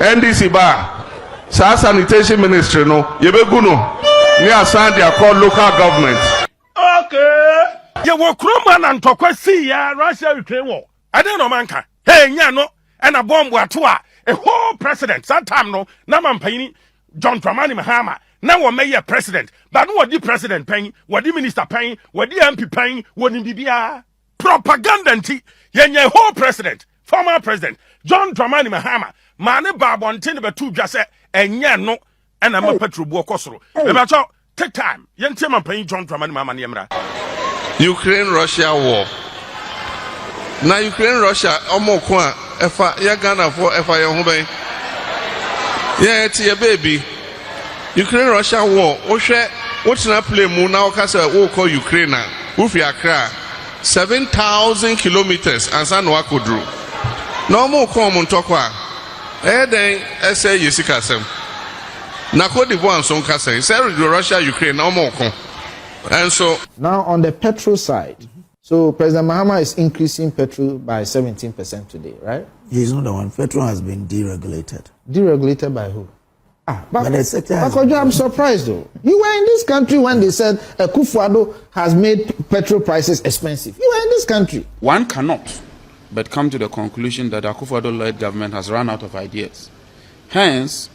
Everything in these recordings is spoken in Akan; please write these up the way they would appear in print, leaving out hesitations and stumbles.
NDC ba sa sanitation ministry no yebegu no ni asan dia call local government. Okay. You will Kroma and Tokwasi ya Russia Ukraine war. I don't know manka. Hey nyano and a bomb watua. A whole president. That time no naman paying John Dramani Mahama. Now we may president. But what the president paying, what the minister paying, what the MP paying, what in the propaganda nti. Yenye whole president, former president John Dramani Mahama. Mane babon tin be two just say nyano and I'm a petrol bo kosoro. Take time. Yentema paying John Dramani Mahama niemra. Ukraine-Russia war. Now Ukraine-Russia almost kwa efa ya Ghana for efa ya hube. Yeah, it's your baby. Ukraine-Russia war. What's not play mu na okasa wo call Ukraine na. Ufi Accra 7,000 kilometers ansa no akodru. Na mo ko mo ntokwa. Den ese yesika sem. Na Cote d'Ivoire son kasa. Say Russia Ukraine na mo ko. And so now on the petrol side, so President Mahama is increasing petrol by 17% today, right? He's not the one. Petrol has been deregulated. Deregulated by who? But the sector I'm surprised though. You were in this country when they said Akufo-Addo has made petrol prices expensive. You were in this country. One cannot but come to the conclusion that Akufo-Addo-led government has run out of ideas. Hence,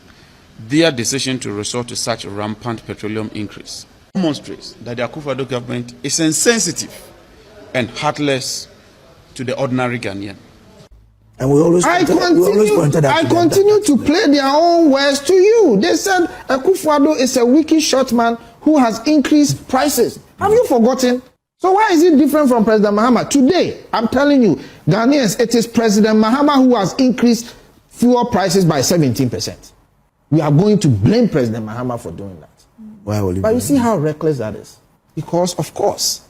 their decision to resort to such a rampant petroleum increase demonstrates that the Akufo-Addo government is insensitive and heartless to the ordinary Ghanaian. And we always continue to play their own words to you. They said Akufo-Addo is a wicked short man who has increased prices. Have you forgotten? So why is it different from President Mahama? Today, I'm telling you, Ghanaians, it is President Mahama who has increased fuel prices by 17%. We are going to blame President Mahama for doing that. Why will you? But you see how reckless that is? Because, of course,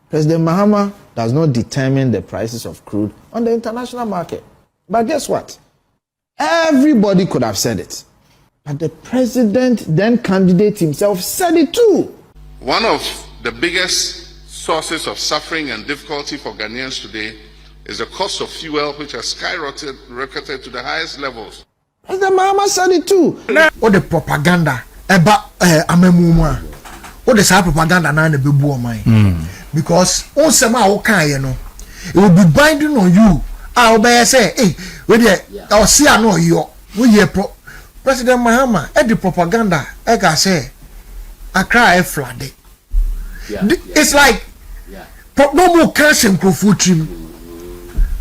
President Mahama does not determine the prices of crude on the international market. But guess what? Everybody could have said it. But the president, then candidate himself, said it too. one of the biggest sources of suffering and difficulty for Ghanaians today is the cost of fuel, which has skyrocketed to the highest levels. President Mahama said it too. What the propaganda about amemuma? What the same propaganda na be bu oman? Because on sema o kan ye no, it will be binding on you. Ah, obey say, hey, we dey or see no yo. We ye President Mahama e the propaganda e ka say Accra e flooded. It's like no more cash and crofutrim.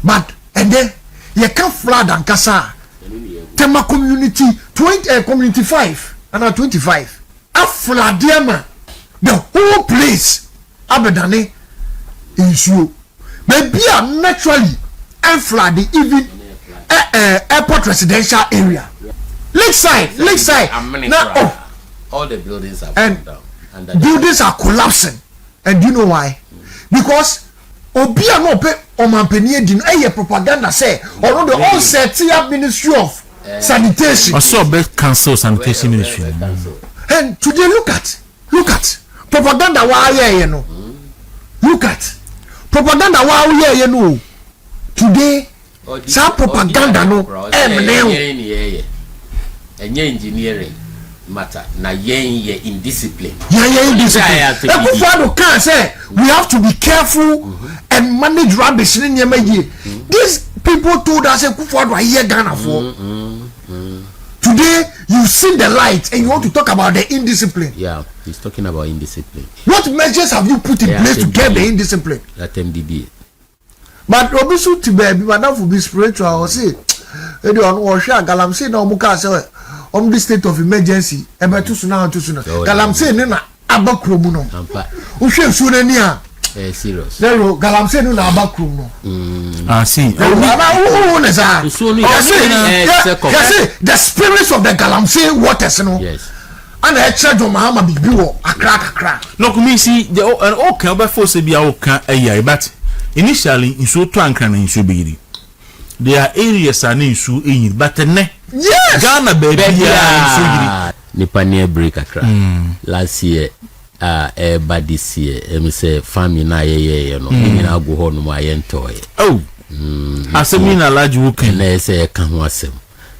But and then you can flood and kasa. Tema community 20 community 5 and 25. A floodiema. The whole place abedane issue. Maybe naturally and flooding even airport residential area. Lakeside. Now all the buildings are and down. And buildings are collapsing. And do you know why? Because Obia no pe omampenie di no propaganda say or the all set up Ministry of Sanitation. Also be cancel sanitation ministry. And today look at propaganda wa ye no. Look at propaganda wa ye no. Today sa propaganda no engineering matter na ye indiscipline. Indiscipline. Akufo-Addo can say we have to be careful and manage rubbish in Yemaye. These people told us Akufo-Addo are here Ghana for. Today you see the light and you want to talk about the indiscipline. Yeah, he's talking about indiscipline. What measures have you put in place to get the indiscipline? That MDB. But Obisu to be madam will be spiritual or say Galamsey no muka say on the state of emergency ebe to suna Galamsey ne na abakrom no uhwe su na ni a serious lero Galamsey no na abakrom no see the spirits of the Galamsey waters no yes and the church of Mahama be wo akra no me see the okay obefo se bia oka ayi but initially inso to ankra na inso be there are areas are inso eyin but ne yes Ghana baby inso yiri nipa near break akra last year but this year me say family na ye no me na go ho no ma ye ntoye asemi na large woken na say ka ho asem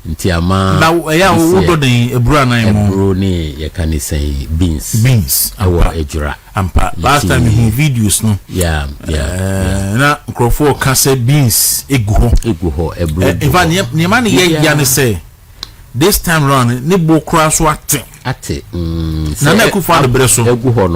nti ama na ya wo do den ebru anan mo ebru ne ye kan say beans awa ejura ampa last time in videos no yeah na crofo ka say beans egu ho ebru eva ne ma ne ye ya ne say this time round ne bo kra so ate na na ku fa de breso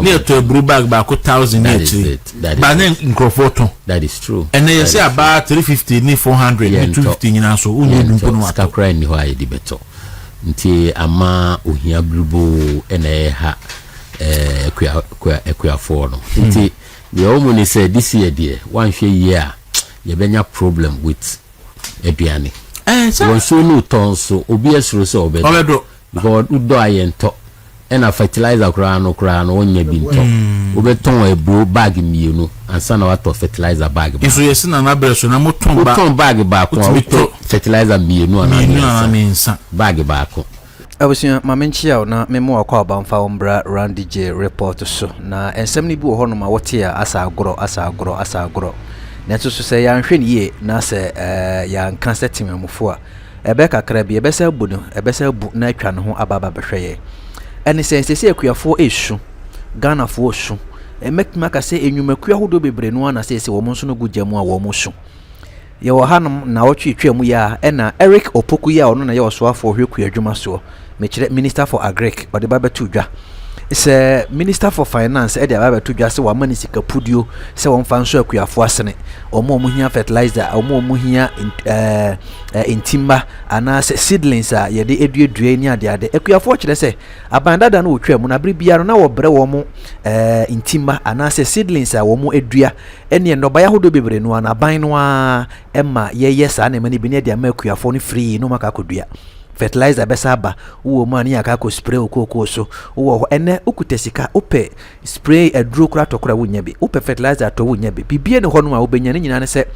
ne to ebru bag ba ko 1000 ba ne crofo that is true and they say about 350 ni 400 ni 250 nyina so unu dumpo no aka kra ni ho aye di beto nti ama ohia grubo ene ha ekuafo no nti the woman say this year there one hwe year ye benya problem with eduane so so no tonso obi esuro so obedo because udo ayento ena fertilizer kra no onya bi nto obeton ebro bag mienu ansa na wato fertilizer bag ba iso yesi na na breso na moton bag ba ko fertilizer mienu ana mensa bag ba ko abusia mamenchia na memo akwa abamfa ombra Randy J report so na ensem ni bi wo hono ma wote ya asa agro na to so se ya nhwe ni ye na se ya nkan se timamufo a ebe kakra bi ebe se bu no ebe se bu na atwa no ho ababa behweye eni se akuafo esu Ghana fo osu emetuma ka se enwumaku ahodo bebre no na se wo monso no gujamu a wo mosu ye wo hanum na wotwetwa ya ena Eric Opoku ya ono na ye osoafo hweku adwuma so mechire Minister for Agric ode ba betu dwa se Minister for Finance ede ba betu dwa se wa mani sika pudio se won fa nso akuafo asene omo hia fertilizer omo hia intimba ana se seedlings a ye de eduedue ni ade akuafo kire se abandada na wotwa mu na biribiaro na wo bre wo mo intimba ana se seedlings a wo mo edua ene ndobaya hodo bebre no ana ban no a emma ye yesa na mani bi ne de ama akuafo no free no maka kodua fertilizer besaba wo mani aka ko spray okoko so wo ene ukutesika upe spray edro kura tokura wonya bi upe fertilizer to wonya bi bibie ne hono a obenya ne nyina ne se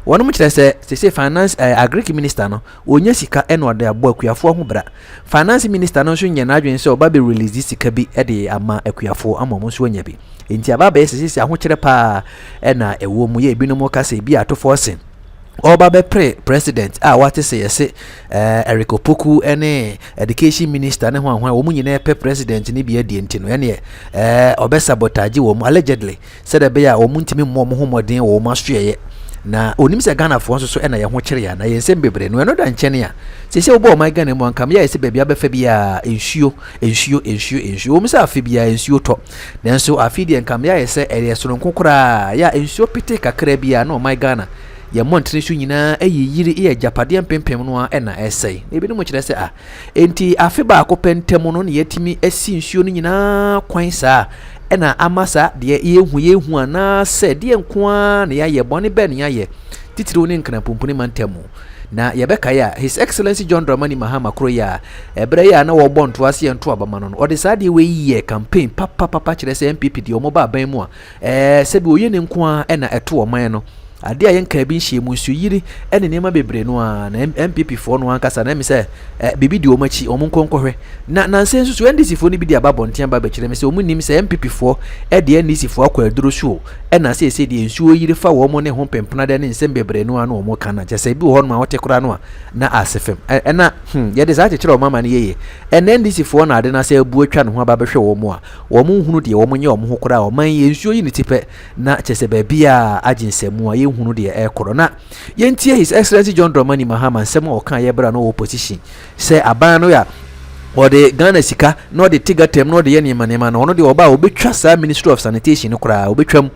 wono mkyere se finance agric minister no onya sika eno ade abo akuafo ho bra finance minister no so nya na adwen se oba be release sika bi ede ama akuafo ama mo so nya bi enti ababa esisi ahokyere pa ena ewo mu ye ebinom ka se bi ato Forson oba be president what say yes Eric Opoku ene education minister ne ho wo munyina pe president ni bi adi enti no ene obe sabotage wo mu allegedly said be ya wo muntimi mo ho modern wo masoye na onim se Ghana fo so ena ye ho kyere ya na ye nsem bebre no eno da nkyene ya se obo my Ghana mo ankam ya ese bebia befa bia ensuo wo mse afi bia ensuo to nanso afi de ankam ya ese ere so nkokora ya ensuo pite kakra bia na my Ghana ya montre so nyina ayiyiri e japade empempem no a na esai ebi no mo kyerɛ sɛ enti afi ba ko pentem no ne yatimi asi nsuo no nyina kwan saa na amasa de yehu ana sɛ de nkoa na ya bɔne bɛ ne ya titiri ne nkana pompuni mantemu na yebeka ya His Excellency John Dramani Mahama kroya ebre ya na wo bonto ase ento abamano no ode saa de we ye campaign papa kyerɛ sɛ MPP de omo ba ban mu a sɛ bi oye ne nkoa na ɛto oman no ade ayen ka bi nhye mu nsu yiri ene nema bebre no a na MPP fo no ankasa na mi se bibi di omachi omo nkonkohwe na nanse nsu NDC fo ni bi di ababontia ba bekire mi se omu nim se MPP fo de NDC fo akwa aduro so ena se di nsu yiri fa wo mo ne ho pempena de ne nsem bebre no a na omo kana je bi ho no ma wote kora no a na asefem ena ye de za kyekire o mama ne yeye NDC fo na ade na se abu atwa ne ho aba behwe wo mo a wo mo hunu de wo mo nye wo mo ho kora o man ye nsu yi ne tipe na kyese ba bia aginsemu a hunu de corona yentie His Excellency John Dramani Mahama nsem o kan ye bra no opposition say aban no ya o de Ghana sika no de tiga tem no de ye nema no ono de oba obetwa sa Ministry of Sanitation no kra obetwam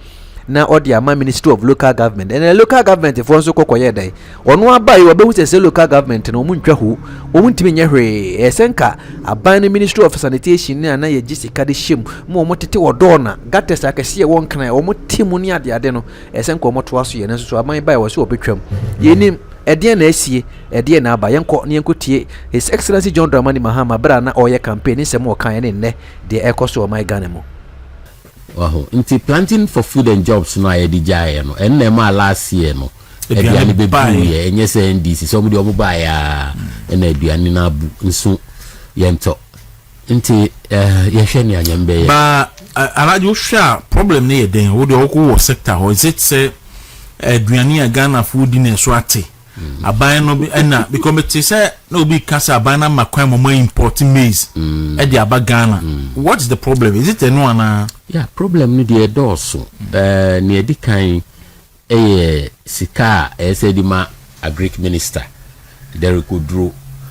na odi ama Ministry of Local Government and local government for nso kokoye dai ono abai obehu se local government no muntwa ho omuntimi nya hwe esenka aban Ministry of Sanitation na ye gisika de shem mo motete wodona gates akese won kan o motimu ni ade no esenka o moto aso ye na so aban bai wo se obetwam yenim ede na asie ede na aba yenko tie His Excellency John Dramani Mahama bra na oye campaign nsem o kan ne nne de ekoso o mai Ghana mo. Wow, into planting for food and jobs no I di jaye no enne ma last year no aduane bebu ye enye se NDC so mo di omo ba ya ena aduane na bu nso yento nti ye hwe ne anyambe ba alajo hwa problem ne den wo de wo sector ho is it say aduane a Ghana food in so ate aban no be na because me say no be kasa aban na makwan mo importing maize e dey abagana. What is the problem? Is it no ana? Yeah, problem no dey doorso ne edi kan sika say di ma agric minister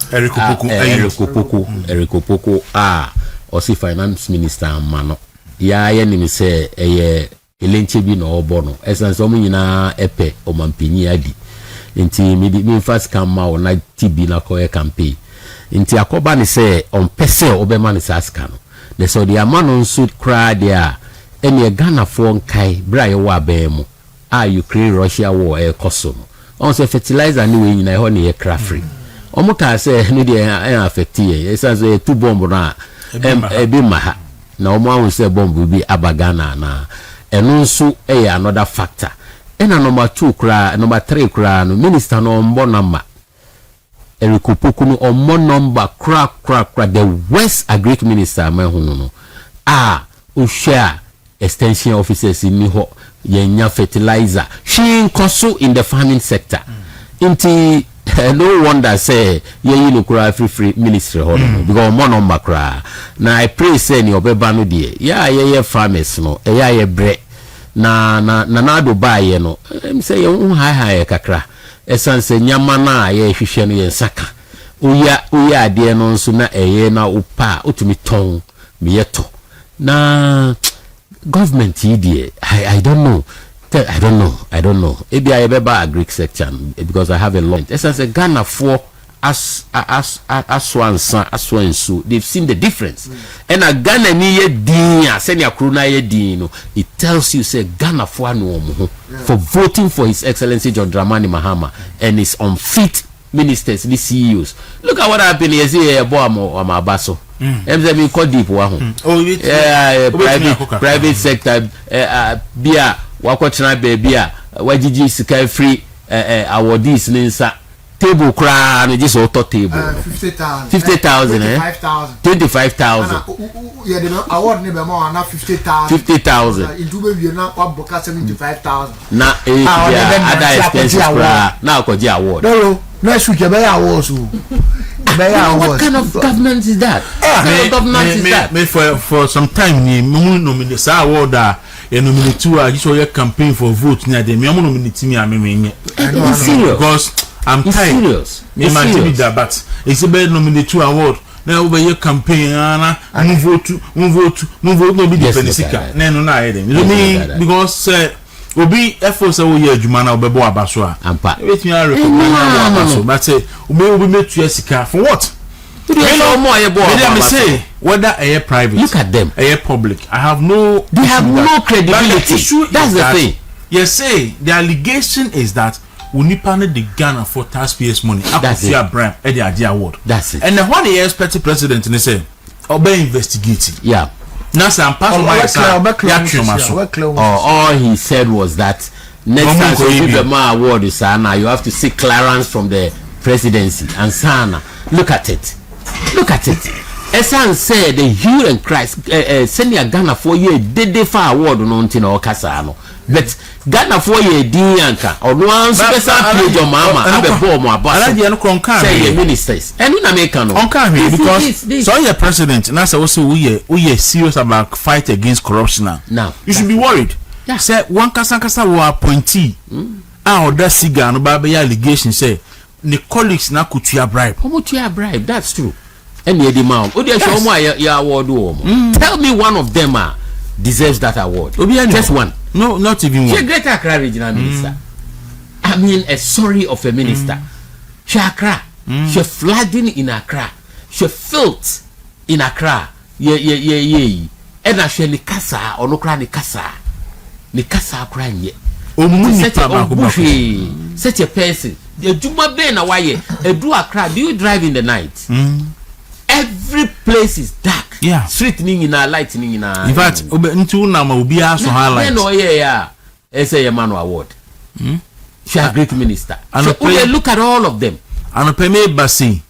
Eriko Poko osi finance minister amano ya ye ni say elenche bi no obo no essence o nyina epe o mampini adi nti mi first come out na TB na ko campaign nti akoba ni say on pese obema ni saska no the so the amano nso kra dia ene Ghana fo nkai bra ye wa abemu Ukraine Russia war koso no on say fertilizer ni we nyina ho ne ye kra free omuta say no dey affect ye essence two bomb na ebi maha na omo ahun say bomb bi abagana na eno nso another factor ena number 2 kra number 3 kra no minister no ombo number Eriko Poko no ombo number kra the West Agric minister mahunu no share extension officers in ho yenya fertilizer she koso in the farming sector inti no wonder say ye no kra free ministry ho no because ombo number kra na I pray say ni obeba no de ye farmers no ye bre na Addo baye no em say ye high kakra esanse nyama na ye hwehwe no ye nsaka uya ade no nso na na upa otumi ton miyeto na government idea I don't know ebi I beba agric sector because I have a lot esanse Ghana for as so they've seen the difference and a Ghana ni ye din send ya krona ye din no it tells you say Ghana for no for voting for His Excellency John Dramani Mahama and his unfit ministers the CEOs. Look at what happened here say boy am abaso me call deep wa ho private sector bia wakochena be bia wagigi sika free awardees ninsa table cry and just auto table 50,000 25,000 yeah the award ne be more na 50,000 into be na aboka 75,000 na other expenses cry na koji award no next week be award so what kind of government is that me for some time ni me nominate sa award nominate to a campaign for vote na dem me nominate me ameme because I'm tired. Serious. Imagine that, but it's a better nominate to award. Now over your campaign, move vote, no be the Penisika. No, because Obi efforts away your Jumana Bebo Abaswa. Wait me, I recommend but say, we met to Jessica for what? Let me say whether a private. Look at them. A public. I have no. They have no credibility. That's the thing. Yes, say the allegation is that. Unipane the Ghana for taxpayers' money. That's it. Brand at the idea award. That's it. And then when the expert president and they say, "Obey investigating." Yeah. Now some all he said was that next time you give a award is Sana, you have to seek clearance from the presidency. And Sana, look at it. Esan said the hue and Christ send your Ghana for you did they for award no ntina okasa but Ghana for ye dinyanka or one special page your mama abe bomb about say ministers and we na make no because so your president na say also we serious about fight against corruption now you should be worried say one kasa will appointee that cigar no ba allegation say the colleagues na kutua bribe that's true. And the demand. Tell me one of them deserves that award. Just one. No, not even one. She Greater Accra regional minister. I mean, a sorry of a minister. She Accra. She flooding in Accra. She filth in Accra. Yeah. And actually, ni kasa or no cry ni kasa Accra nye. Such a person. The Juma Ben Awaye. Do Accra. Do you drive in the night? Every place is dark. Yeah. Street ning na light ning na. In fact, into nama ubi aso highlight. No yeah. Ese Yamano award. She a great minister. And look at all of them. And peme basi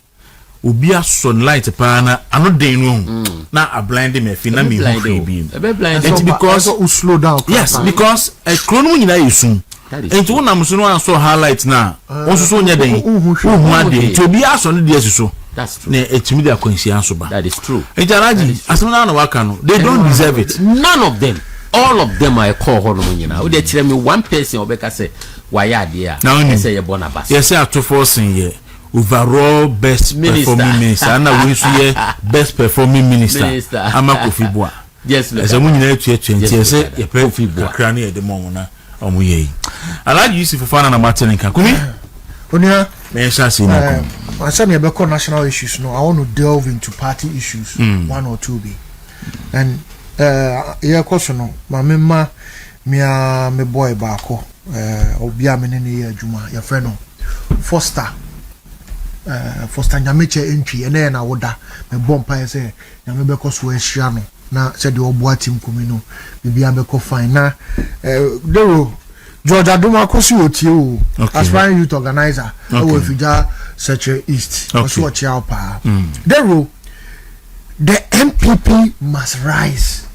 ubi aso light pana ano den no. Na a blind me fi na me hu bi. Blind. It's because slow down. Yes, because a chrono nyina yesun. Enti wona mso no anso highlight na won so nya den uhu ade ti obi aso no de so that's true na etimi de akwansi anso ba that is true enti alaji asem na waka no they don't deserve it none of them all of them are call hono nyina we dey tire me one person obeka say why ade a say ye bona bas yes say ato Forson ye overall best performing minister and we so ye best performing minister Amakofi Boa yes as mu nyina etu say ye Kofi Boa kra na ye de mo na omo ye alaji Yusuf Fofana na Martin nka kumi onia me sha see na kom I said me be national issues no I want to delve into party issues one or two be and yeah question no ma me boy baako obi a me ne ye adwuma ya frɛ no Foster nyameche entry ene na woda me bom pa say nyame be ko so ahia no na said the obo atim kumi no bibia be ko fine na dero George Adoma kosi otie o aspiring youth organizer we fija Secretary East also watch out pa dero the MPP must rise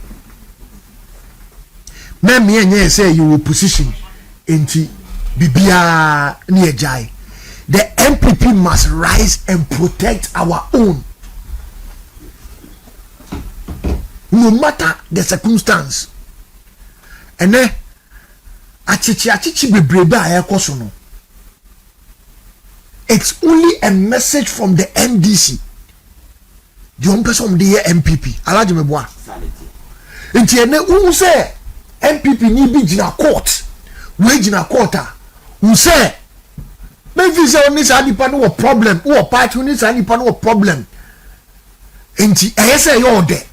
me enye say you will position enti bibia ni ejai the MPP must rise and protect our own no matter the circumstance and then achichi bebrebe ayakoso no it's only a message from the NDC the one person the MPP alaji meboa enti ene unu say MPP ni bi gina court we gina court who say maybe say oni sa nipa no problem who party oni sa nipa no problem enti say you there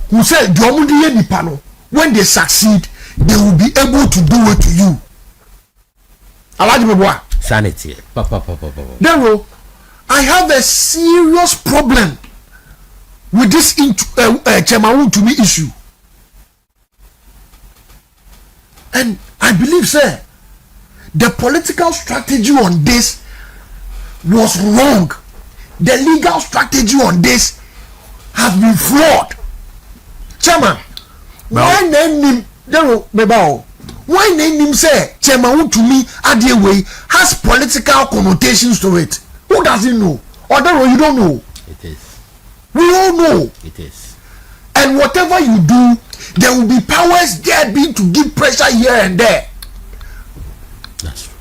who say the omu dey nipa no when they succeed they will be able to do it to you alaji meboa sanity papa Dero, I have a serious problem with this Chemawu to me issue. And I believe, sir, the political strategy on this was wrong. The legal strategy on this has been flawed. Chairman, why name him? Why name him say Chemawu to me Adiewei has political connotations to it? Who doesn't know? Or you don't know? It is. We all know. It is. And whatever you do, there will be powers there being to give pressure here and there. That's true.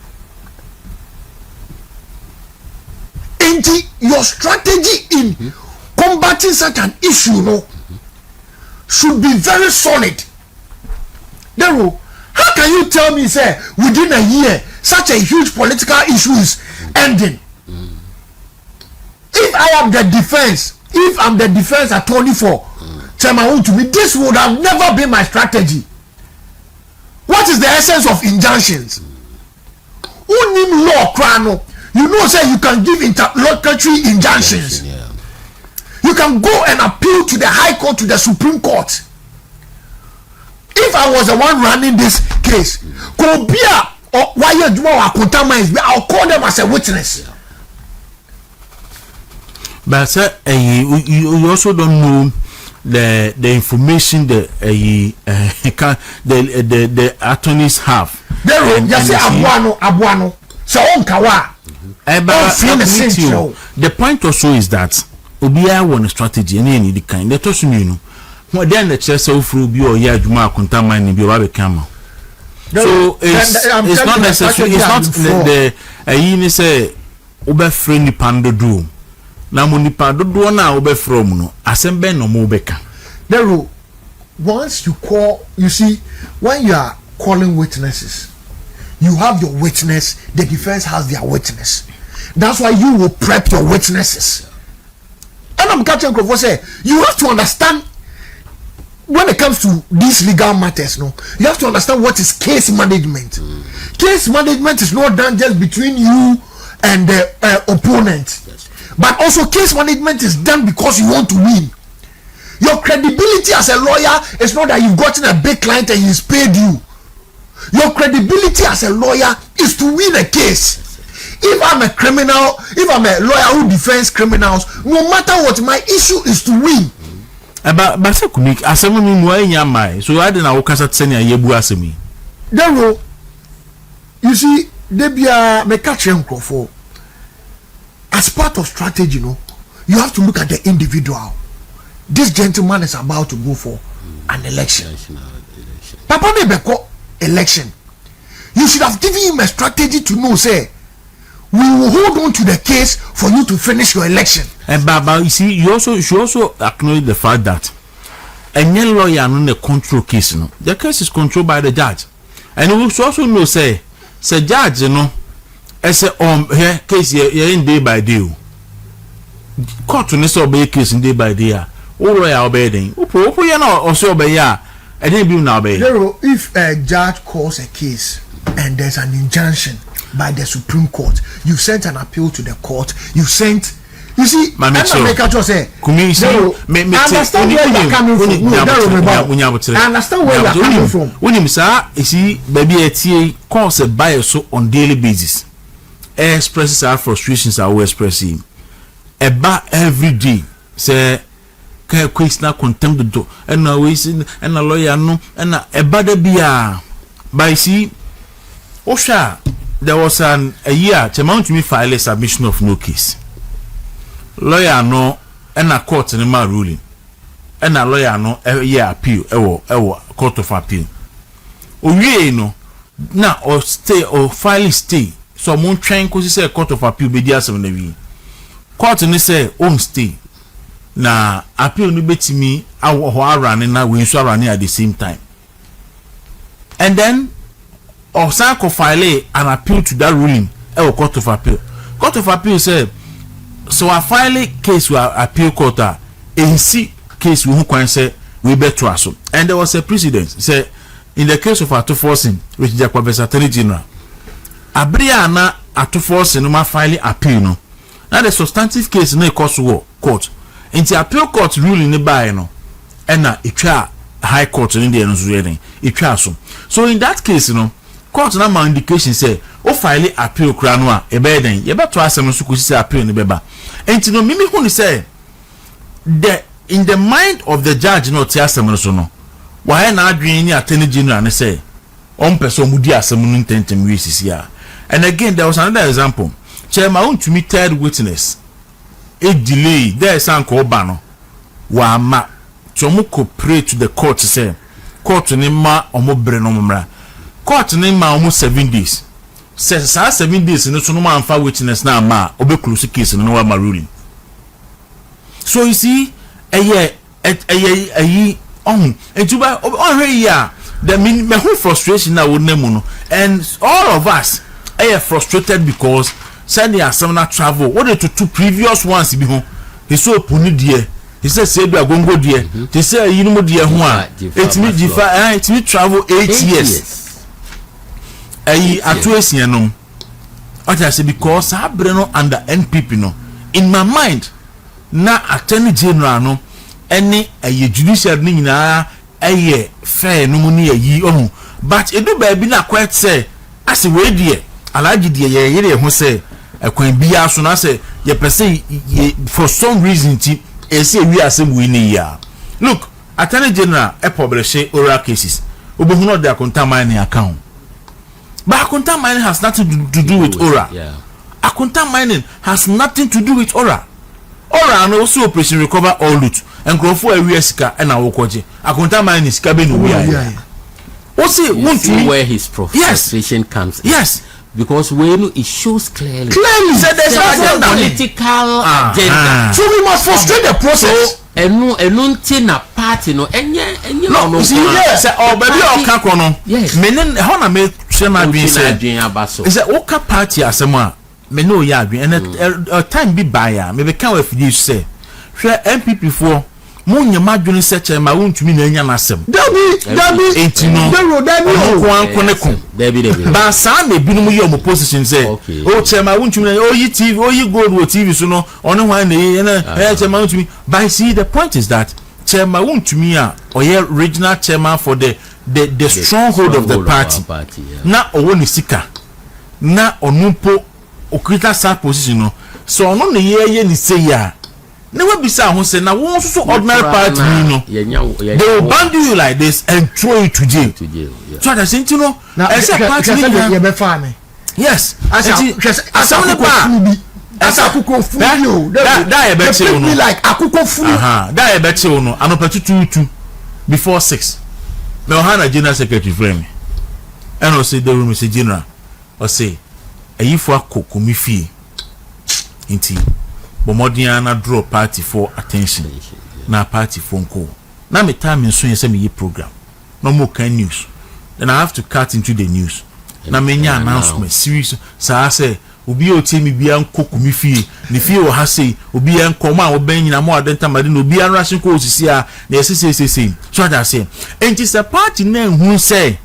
And your strategy in combating such an issue should be very solid. Dero, how can you tell me, say, within a year, such a huge political issue is ending? If I am the defense, if I'm the defense attorney for Chemawu to me, this would have never been my strategy. What is the essence of injunctions? Unim law crano. You know, say you can give interlocutory injunctions. You can go and appeal to the High Court, to the Supreme Court. If I was the one running this case, Kobia or why I'll call them as a witness. But sir, you also don't know the information the attorneys have. There you say abuano. So on kawa. The point also is that Obia won a strategy and any the kind that also you know. Then the chess of Ruby or Yajuma contaminate and be a camera. So it's not necessary. It's not the say Oba friendly pando do. Na munipa do na obe from no asembe no mo beka. Dero, once you call, you see, when you are calling witnesses, you have your witness, the defense has their witness. That's why you will prep your witnesses. And I'm catching Crawford say you have to understand when it comes to these legal matters, no, you have to understand what is case management. Case management is not done just between you and the opponent. But also case management is done because you want to win. Your credibility as a lawyer is not that you've gotten a big client and he's paid you. Your credibility as a lawyer is to win a case. If I'm a criminal, if I'm a lawyer who defends criminals, no matter what, my issue is to win. But Kunik, asemi mi mwa nyamai. So I didn't know kasa tsenya yebu asemi. Dero, you see, Debia me catch him for as part of strategy, you have to look at the individual. This gentleman is about to go for an election. Papa Nebeko election. You should have given him a strategy to know, say, we will hold on to the case for you to finish your election. And Baba, you see, you should also acknowledge the fact that any lawyer on the control case, the case is controlled by the judge. And we should also know, say judge, as a here case here in day by day. Court to say obey case in day by day. All lawyer obeying. You know, also obey ya. I didn't be now obey. If a judge calls a case and there's an injunction by the Supreme Court, you sent an appeal to the court. You sent. You see, I understand where you're coming from. I understand where you're coming from. When you see, baby, it's calls a buyer so on daily basis. Expresses our frustrations are expressing. Every day, say, quick now contempt the door, and now we see, and a lawyer no, and a bad beer. By see, Osha, there was a year to mount me file a submission of no case. Lawyer no, and a court in my ruling, and a lawyer no, a year appeal, court of appeal. Oh, no, now or stay or file stay. So mon train cause say court of appeal be there some na court ni say on stay na appeal no betimi awo ho arane na we nso arane at the same time, and then or say ko file an appeal to that ruling court of appeal say so I file a case with appeal court NC case we who can say we better aso. And there was a precedent say in the case of Addo Forson which is the Attorney General Abriana Addo Forson no ma file appeal no. Now the substantive case no court. In the appeal court ruling no by no. And na itwa high court in the no itwa so. So in that case court na ma indication say o file appeal kra no a e be den ye beto asem so kusi appeal no beba. Enti no mimi hu ni say in the mind of the judge no ti asem no so no. Why na adwen ni Attorney General ne say on person mudi asem no intentem we sisia. And again, there was another example. Chairman, want to meet third witness. A delay. There is an cobano. Wama. Chomuko pray to the court to say, court nima omo brenomra. Court nima almost 7 days. Says 7 days in the man for witness now ma obe close case no wa ruling. So you see, a year on and to buy on here. The me whole frustration now would name and all of us are frustrated because sending a seminar travel. What the two previous ones be home? He saw puni dear. He said, "Say we are going to go dear." They say, "You know, dear one. It's me travel 8 years." At 2 years, what I say because I breno under NPP no. In my mind, na Attorney General no any a judicial ni na fair no money ye but it do baby na quite say as a way dear alaji dear ye who say a queen be as soon as say ye per se for some reason e say we are some winning ya. Look, Attorney General publish oral cases obohu no their contaminating account, but contaminating has nothing to do with oral. A contaminating has nothing to do with oral. Oral and also operation recover all loot and grow for a weird scar and our kwaji. A contaminating is cabin what's it? Won't you where his frustration comes in? Yes, because when it shows clearly said there's a political agenda. So we must frustrate the process. And no party no no see say oh baby o ka kono menen ho na me hwe na adwen say is a oka party asem a me no ya adwen and time bi buy a me be kan wa fidi say hwe MPP for mo nyama adwen se chairman wontumi na anya na asem dabi etino dabi ba sa me binu ye omo position say o chairman wontumi na o yi TV o yi gold wo TV so no ono hwan na chairman wontumi. But see, the point is that chairman wontumi a oye regional chairman for the stronghold of the party na owo ni sika na onumpo okrita sa position no so ono ne ye ni say ya Never be say who say na won so ordinary party no. They will bundle you like this and throw you to jail. So that say you know, except party you be farming. Yes. Asa akukọ funu yo. That be say you know. Like akukọ funu. That be say you know. Anopetu 2 before 6. Me ohana general secretary frame. And I say the room is general. I say ayifo akoko mi fie. Inti Bomodiana draw party for attention. Na party phone call. Na me time in so say me program. No more kind news. Then I have to cut into the news. Na me nya announcement series say say obi o temi bia nkoko mi fie. Ni fie o ha say obi enkoma o ben nyina mo adenta made no obi anrashin ko osisi a na say. So that say enti say party na hu say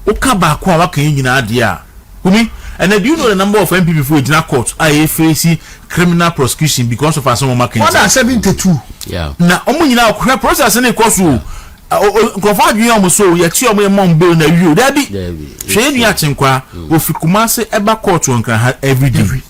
o ka ba ko a waka nyina ade a. Kumi. And then do you know the number of MPP for in court? I face criminal prosecution because of some market. More than 72. Yeah. Now, now process any course. Confirm you almost so yet you are mom bill na you. There be. Shey ni achenkwa. Ofikumase eba court wonka every day.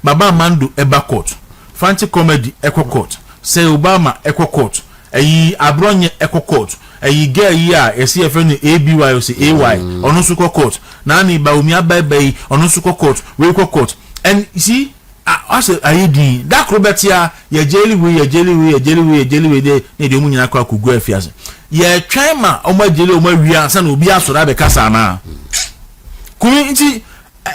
Baba Mando eba court. Fancy comedy eco court. Say Obama eco court. Eyi abronye eco court. Eyi girl here SCFN ABY or say AY ono suko court na ni ba omi abai ono suko court we court and you see I say ayedi that Robert here ye jelly we dey na de munyina kwa kugu afiase ye twema o ma jelly o ma wi ansa na obi asora be kasa na kumi nti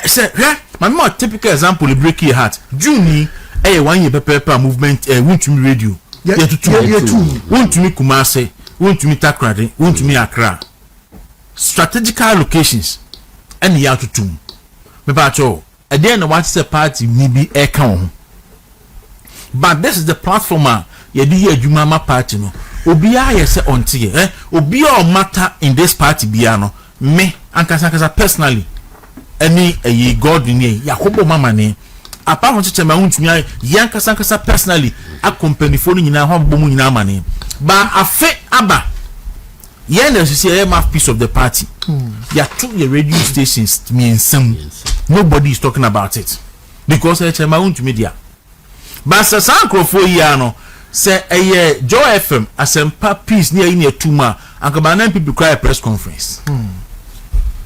say my typical example break your heart June 1 year pepper movement wontumi radio ye tutu wontumi Kumase want me Takrade, want me Accra. Strategical locations and ya to tum. Me pacho, at the end of what is a party maybe a count. But this is the platform ye do ye Jumama party no. Obia ye se on tie, Obia matter in this party biano. Me and Kasakasa personally. Any a God in ye, Yakobo mama ne. Apart from such a mount me, Yankasa personally, accompany phone in our home boom in our money. But a fe abba. Yen is a mouthpiece of the party. Ya took the radio stations me and some. Nobody is talking about it. Because it's a mount media. But Sasanko for Yano say a Joe FM as a peace near in a tumor and Kabanan people cry a press conference.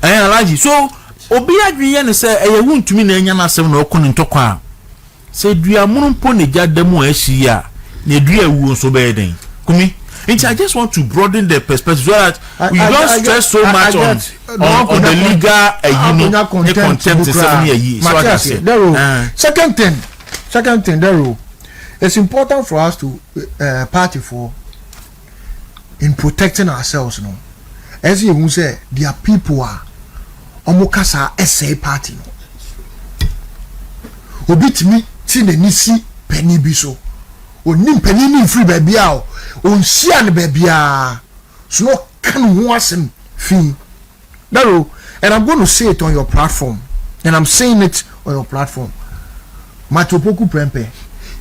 And so Obi agri say I won't to me na 7 no kon ntokwa say dua munumpo ne jademu ahia na dua wu so be den kumi and I just want to broaden the perspective so that we don't stress so much on the legal contempt 7 years so I say second thing there it's important for us to party for in protecting ourselves no as you say there are people are omokasa SA party no obitimi ti na nisi pani bi so onim pani ni free baby a onsia ne baby a so no kan ho asem fi daro and I'm going to say it on your platform and I'm saying it on your platform Matopoku Prempe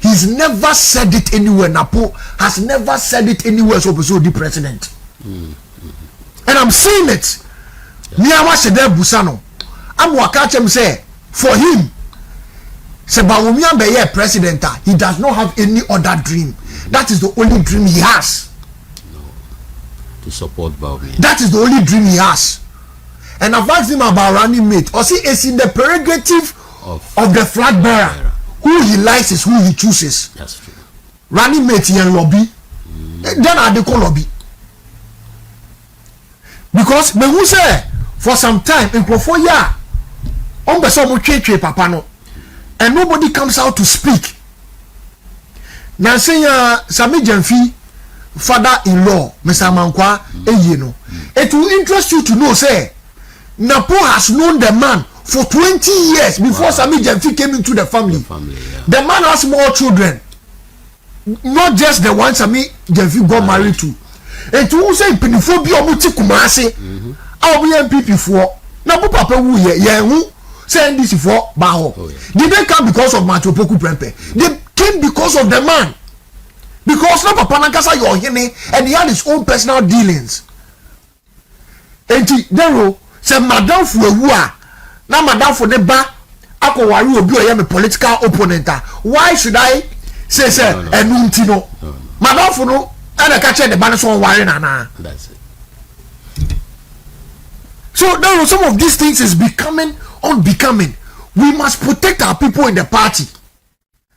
he's never said it anywhere Napo has never said it anywhere so the president and I'm saying it me I was there busano I'm waka chem say for him say Bawumia be president he does not have any other dream that is the only dream he has to support Bawumia that is the only dream he has and I've asked him about running mate or see it's in the prerogative of the flag bearer who he likes is who he chooses. That's true. Running mate in lobby then I call lobby because me who say for some time in Profoya on the some papa no and nobody comes out to speak now say Sami Jenfi father-in-law Mr. Mankwa no it will interest you to know say Napo has known the man for 20 years before Sami Jenfi came into the family. The man has more children not just the one Sami Jenfi got married to it will say peniphobia omuti Kumase I'll be MPP for now papa who who say NDC for Baho. Did they come because of Matopoku Prempe? They came because of the man. Because now Papa Nankasa Yohine and he had his own personal dealings. And Dero say Madam Fuwa now Madam for the ba ako wari obi o political opponent. Why should I say enunti no madofo no ana ka che de ba no so ware na that's it. So there are some of these things is becoming unbecoming. We must protect our people in the party.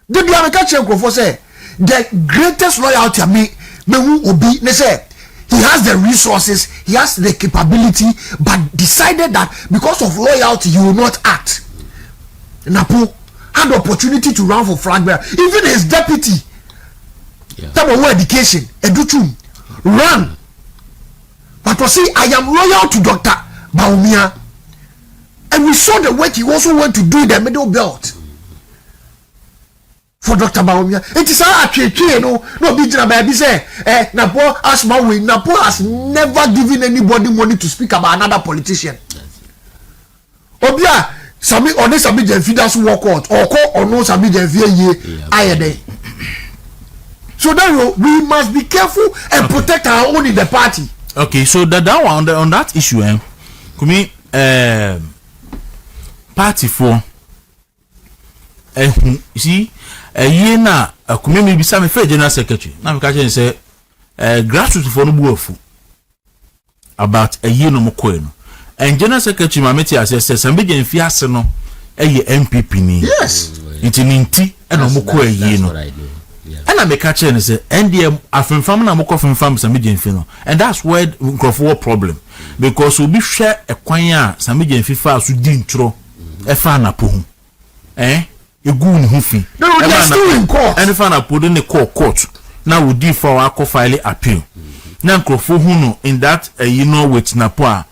The Bianca Chenko say the greatest loyalty me who obi they say he has the resources, he has the capability, but decided that because of loyalty he will not act. Napo had the opportunity to run for flag bearer. Even his deputy, type of education, Educhum, run. But to see, I am loyal to Dr. Baumia. And we saw the work he also went to do in the middle belt. For Dr. Baumia. It is no big baby say, Napo as Maui, Napo has never given anybody money to speak about another politician. Obia, Sami or Sami Jenfidas walk out, or call or no Sami Jenfia ye, I. So then we must be careful and protect our own in the party. Okay, so that one on that issue, kumi party for you see ye na kumi me bisa me fe general secretary na me ka say grassroots for no buafu about a year no mokoi no and general secretary ma meti ase say sambe gen fi ase no MPP ni yes itinti e no mokoi ye no and I make a chain say NDM afenfam na mokọ fenfam Samije Mfi no and that's where Nkrofo problem because we be share a kwan a Samije Mfi fa so di ntro e fa na po hu egu ni hu fi no they are still in court and fa na po de ne court now we di for our file appeal na Nkrofo hu no in that with Napo a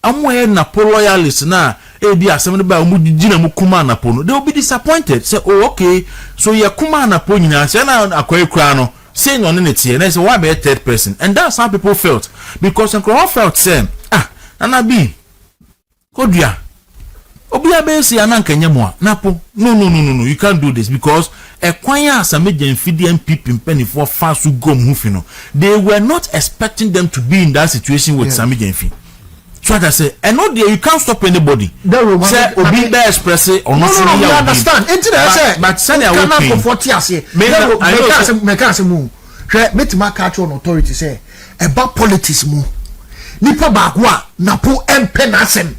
amwe Napo loyalist na ebi asem de ba omu gina mu kuma na po no they will be disappointed say oh okay so ye kuma na po nyina say na akoy kura no say no ne tie na say why be a third person and that's how people felt because Nkrofo felt say nana bi kodua obi abesi ananka nyemo a na po no you can't do this because ekwanya Samije Mfi MPP mpenifo fa so gom hu fi no they were not expecting them to be in that situation with Samije Mfi. So I say, and no, you can't stop anybody. Say, Obi be express it or not. No, you understand. But send your work for 40 years. Me can't say move. Met my cultural authority say about politics move. Nipa bagwa Napo empenasem.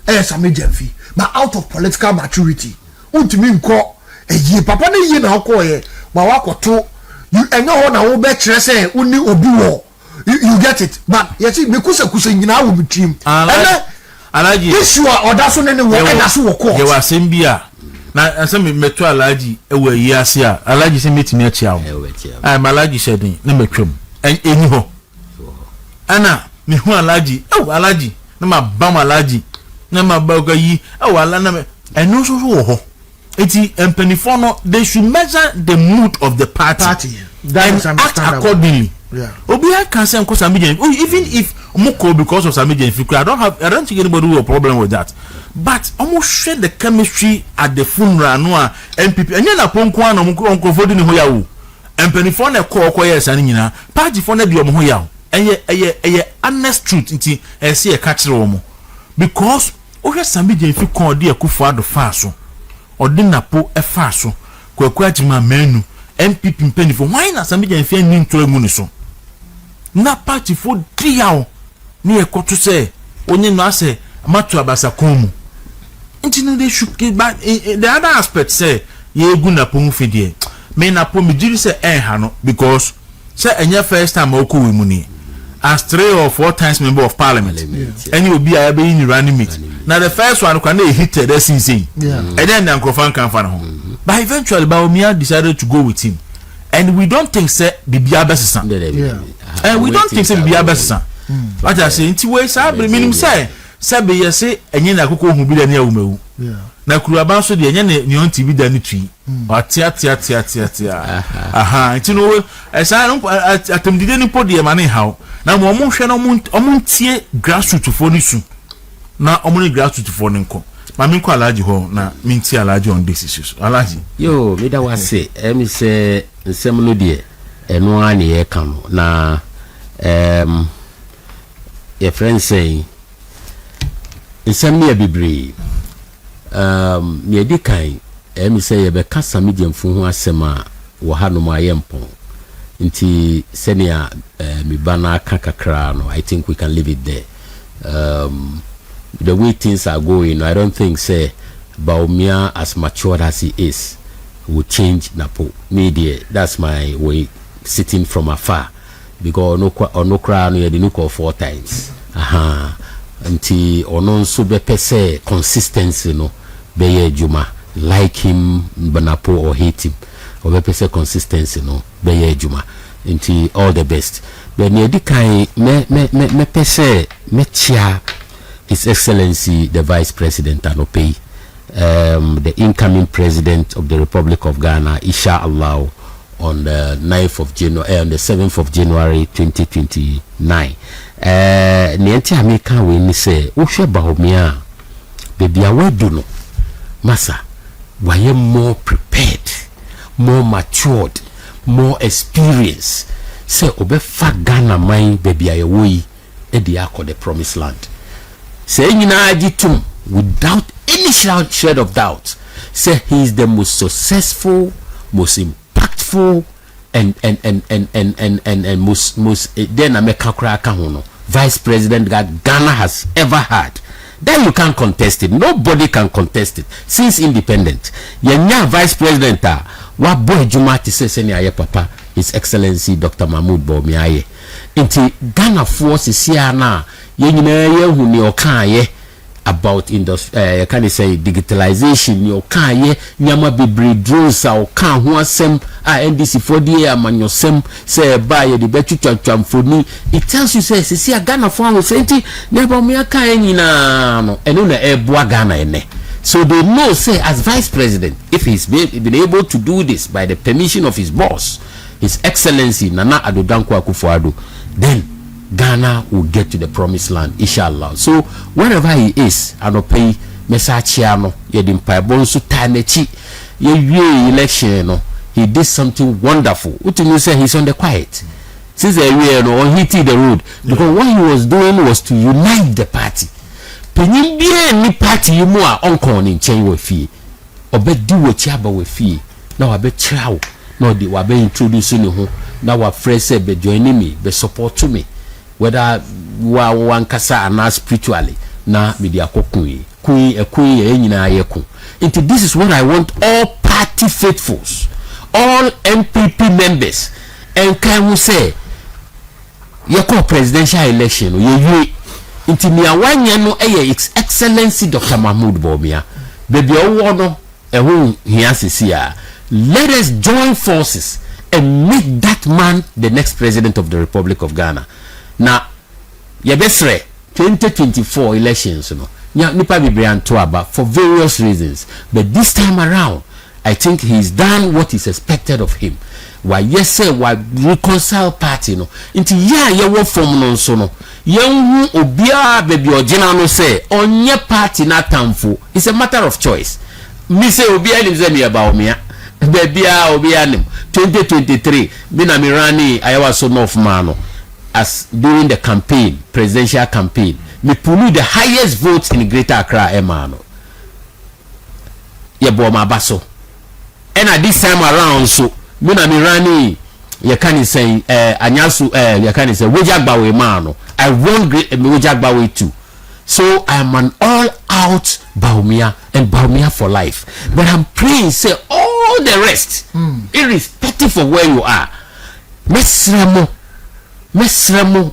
Samije Mfi. But out of political maturity, untimi nko ye papa ne ye na okọ ye. Ma wakoto you enyo na wo be kire say uni obi wo. You get it, but you see, because nyina will be team. Alaji, issue or that's on any work and that's what court. You are saying bia. Na some meto Alaji ewe yiase a Alaji say metimi achia wo. I'm Alaji shedding na metwam. Eni ho. Ana me hu Alaji. Alaji na ma bam Alaji. Na ma ba ogayi. Ala na me eno so wo ho. Eti empenifo no they should measure the mood of the party. That is act accordingly. Yeah. Obi can say because Samije even if Moko because of Samije Mfi I don't think anybody will have a problem with that. But almost share the chemistry at the funeral no MPP and na ponko na Nkrofo di ne ho yawo. Empenifo na ko yes ani nyina party for na di omo ho yawo. Eye honest truth nti say e ka kire omo because ohwe Samije Mfi kon de akufo ado fa so. Odi Napo e fa so. Kwaku ajima menu MPP mpenifo why na Samije Mfi ni ntoro mu ni so. Na party for diao ni ekoto say onye no ase matu abasa komu nti no they should but the other aspect say ye egu na pomu fidie me na pomu jiri say ha no because say enye first time okwu mu ni as 3 or 4 times member of parliament any obi a be in running meet now the first one can hit that since and then the Nkrofo can find home but eventually Baumia decided to go with him. And we don't think say bibia besesa. And we don't think say bibia besesa. What I say nti we say meaning say be yesi enye na akoko hu bi da na awumewu. Na kuruaba so de enye ne on TV da ni twi. Atia. Aha, nti no esa no atemdide ni podie ma ne hawo. Na mo hwe na mo ntie grassroots fo ni su. Na omo ni grassroots fo ni nko. Mami ko Alaji ho na minti Alaji on this issues. Alaji. Yo, me da wase. Me say nsem no de eno ani ye kan no na your friend say nsem ne bebre me di kan me say ye be ka Samije Mfi ho asem a wo hanom ayempon nti senia mi bana kakakra no I think we can leave it there. The way things are going, I don't think say Bawumia as matured as he is will change Napo media. That's my way sitting from afar because no crown you didn't call 4 times. Until onon so be say consistency no be juma like him Banapo or hate him or be say consistency no be juma until all the best. But near the kind me pese me chia His Excellency the Vice President Anope, the incoming President of the Republic of Ghana, inshallah, on the 9th of January, on the 7th of January 2029. Niente America we say, Usha Bawumia, baby, I do no, Massa, why you more prepared, more matured, more experienced. Say, Obe fa Ghana mind, baby, I way, Ediako the Promised Land. Say agitum without any shred of doubt. Say he is the most successful, most impactful, and most then America Vice President that Ghana has ever had. Then you can't contest it. Nobody can contest it since independent. Yenya Vice President wa boy Jumati say senior papa His Excellency Dr. Mahmoud Bawumia. Inti Ghana force is here now. Hu ni okaye about can say digitalization ni okaye nyama bebre drones a oka ho asem NDC for the amanyosem say ba ye de betwatwamfoni. It tells you say see Ghana for we say nti neba me aka nyina no eno na eboa Ghana ene. So they know say as Vice President, if he's been able to do this by the permission of his boss, His Excellency Nana Addo Dankwa Akufo-Addo, then Ghana will get to the Promised Land, inshallah. So wherever he is, Anope Mesachiano, Yedimpaibo so Tanechi, ye election, no, he did something wonderful. What do you say? He's on the quiet. Since a year, no, he hit the road because what he was doing was to unite the party. Penyimbie ni party you more uncle in chain with fee. Obe do what yaba with fee. Now I bet chow. No, they were introducing you. Now our friends say be joining me, be support to me. Whether one kasa and spiritually na media kui into this is what I want all party faithfuls, all MPP members, and can we say your presidential election ye into me no His Excellency Dr. Mahmoud Bawumia baby no let us join forces and make that man the next president of the Republic of Ghana. Now, yebesre 2024 elections, nipa bibre antoaba for various reasons, but this time around, I think he's done what is expected of him. Why yes sir, why reconcile party no? Into ye wo form no so no. Yen hu obia baby ogina no say onye party na tamfo. It's a matter of choice. Me say obia nim say me Bawumia. Bebia obia nim 2023 me na mirani ayawa so north mano. As during the campaign, presidential campaign, me pulu the highest votes in Greater Accra, Emano. Yebo mabaso. And at this time around, so me na mirani, you can say, anyasu, you can say, Wejagbawe mano. I won great Wejagbawe too. So I am an all-out Bawumia and Bawumia for life. But I'm praying, say all the rest, irrespective of where you are, Mesremo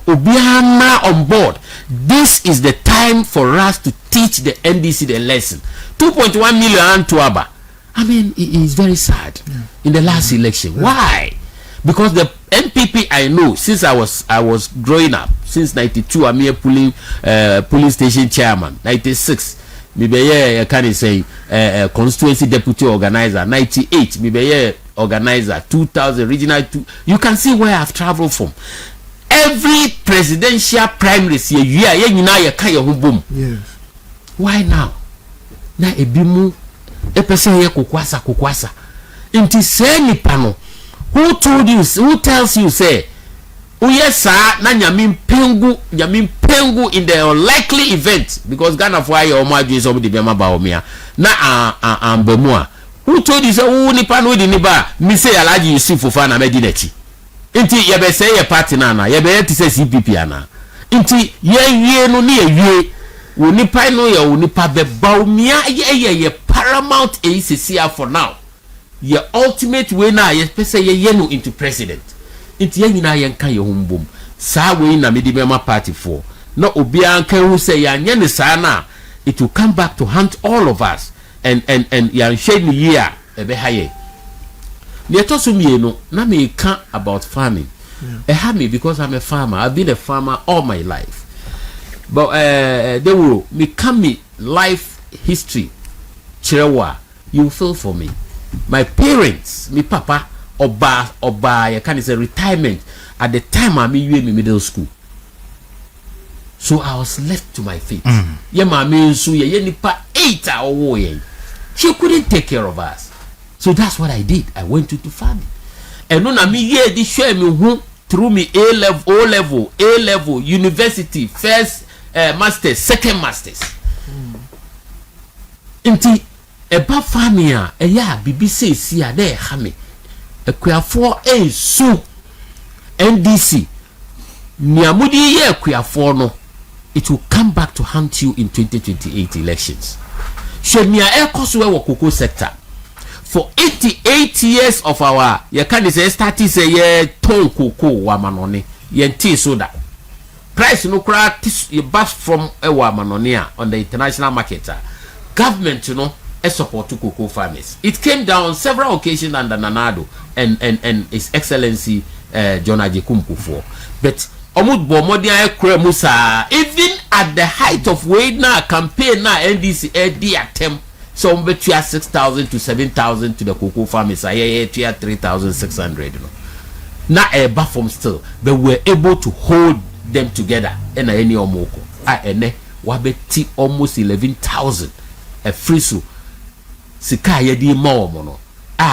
Obiana on board. This is the time for us to teach the NDC the lesson. 2.1 million to Aba. I mean, it is very sad in the last election. Why? Because the MPP I know since I was growing up, since 92 I'm here police station chairman. 96 Mibeye can say constituency deputy organizer. 98 Mibeye organizer. 2000 regional 2. You can see where I've traveled from. Every presidential primaries year yes. Why now? Na ebimu epese ye kukwasa. Inti say nipa no. Who told you? Who tells you say? Uyesa na nyamim pengu in the unlikely event because Ghana for your omaju is somebody be Bawumia na ambemua Who told you say who nipa no di nipa me say Alhaji Yusuf Fofana medi nachi. Inti ye be say ye party na na ye be ti say CPP ana. Inti ye no ne ye wo nipa no ye wo nipa be baumia ye paramount ACCR for now. Ye ultimate way na ye pese ye no into president. Inti ye nyina ye nka ye hombom. Sa we na medi be ma party for. No obi anka who say ya nya ne sa na it will come back to haunt all of us. And yan shade me year ebe haye. Ni to so mienu na me can about farming. Yeah. Me because I'm a farmer. I've been a farmer all my life. But they will me come me life history. Chirewa, you feel for me. My parents, me papa oba you can say retirement at the time I'm in middle school. So I was left to my fate. Yeah, my main so ye nipa 8 hours. She couldn't take care of us. So that's what I did. I went to farming. And no na me ye di share me who through me A level, university, first masters, second masters. Inti eba farming ya bibi say si a dey ha me. Akuafo so NDC. Ni amudi ye akuafo no. It will come back to haunt you in 2028 elections. Shemia Ekoswe wa cocoa sector. For 88 years of our, you can say, starting say, ye ton cocoa wa manone, ye tea soda. Price no cra you bust from a wamanonia on the international market. Government, you know, a support to cocoa farmers. It came down on several occasions under Nanado and His Excellency John Ajekumpu for. But Omud Bomodia Kremusa, even at the height of way now campaign now NDC the attempt some between 6,000 to 7,000 to the cocoa farmers. I 3,600. Now a buffer still, but we're able to hold them together. And any omoko, ene wabeti almost 11,000 a free so. Sika yedi more mono.